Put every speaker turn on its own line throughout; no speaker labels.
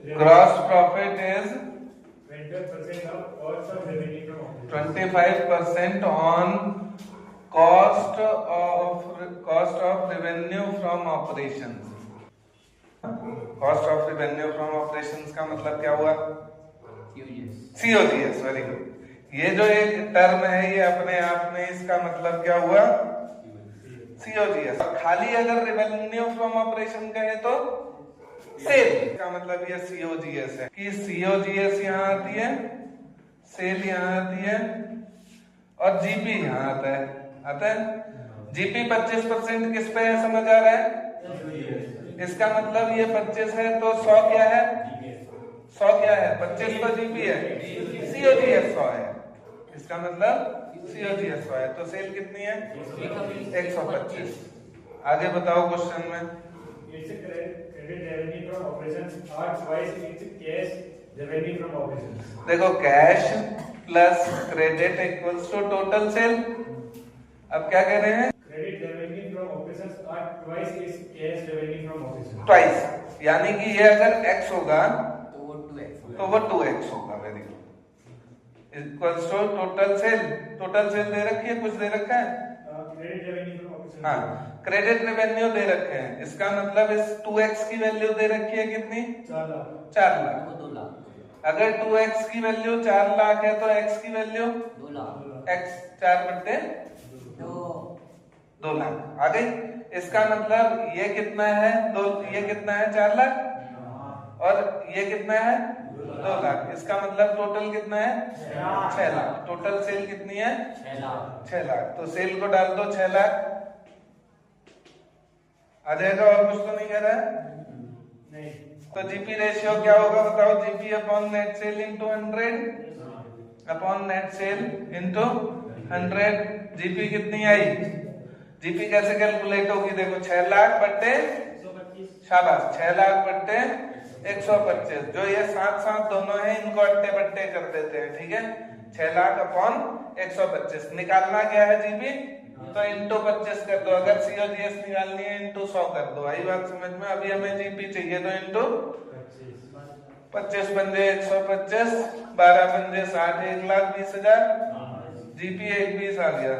Gross profit is
25%
on cost of revenue from operations. Cost of revenue from operations का मतलब क्या हुआ? COGS. Very good. ये जो एक टर्म है ये अपने आप में इसका मतलब क्या हुआ? COGS। खाली अगर रेवेन्यू फ्रॉम ऑपरेशन कहे तो सेल का मतलब ये COGS है कि COGS यहाँ आती है, सेल यहाँ आती है और जीपी यहाँ आता है। जीपी 25% किस पे है समझ आ रहा है? इसका मतलब ये 25 है तो 100 क्या है? 100 क्या है? 25 तो जीपी है, COGS 100 है। इसका मतलब COGS 100 है तो सेल कितनी है? 125। आगे बताओ क्वेश्चन में।
revenue from operations or twice its cash revenue from operations.
देखो cash plus credit equals to total sale. अब क्या कह रहे हैं?
Credit revenue from operations or twice its cash revenue from operations.
Twice, यानी कि ये अगर x होगा तो वो 2x होगा। Very good. Equals to total sale. Total sale दे रखी है, कुछ दे रखा है?
Credit revenue from operations.
हाँ, क्रेडिट रेवेन्यू दे रखे हैं। इसका मतलब इस 2x की वैल्यू दे रखी है कितनी?
4 लाख।
4 लाख। अगर 2x की वैल्यू 4 लाख है तो x की वैल्यू
2 लाख।
x 4/2 लाख आ गई। इसका मतलब ये कितना है? ये कितना है? 4 लाख और ये कितना है? 2 लाख। इसका मतलब टोटल कितना है? 6 लाख। टोटल सेल कितनी है? 6 लाख। तो सेल को डाल दो 6 लाख आ जाएगा। और कुछ तो नहीं कह रहा है?
नहीं।
तो जीपी रेशियो क्या होगा बताओ? GP upon net cell into 100 upon net cell into 100। GP कितनी आई? जीपी कैसे कैलकुलेट होगी? देखो 6 लाख बट्टे, शाबाश, 6 लाख बट्टे 125। जो ये साथ साथ दोनों है इनको अट्टे बट्टे कर देते हैं, ठीक है। 6 लाख अपॉन 125। निकालना क्या है जीपी? तो इंटू 25 कर दो। अगर COGS निकालनी है इंटू 100 कर दो। आई बात समझ में? अभी हमें जीपी चाहिए तो इंटू 25 पंजे 125, 12 पंजे 60, 1,20,000। जीपी 1,20 आ गया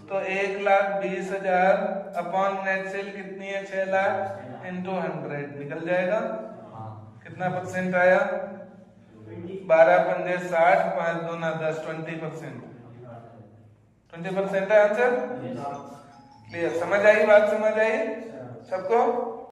तो 1,20,000 अपॉन नेट सेल कितनी है? 6 लाख इंटू 100 निकल जाएगा। कितना परसेंट आया? 12 पंजे 60, 5 दूना 10, 20%। 20% है आंसर। क्लियर? समझ आई बात? समझ आई सबको?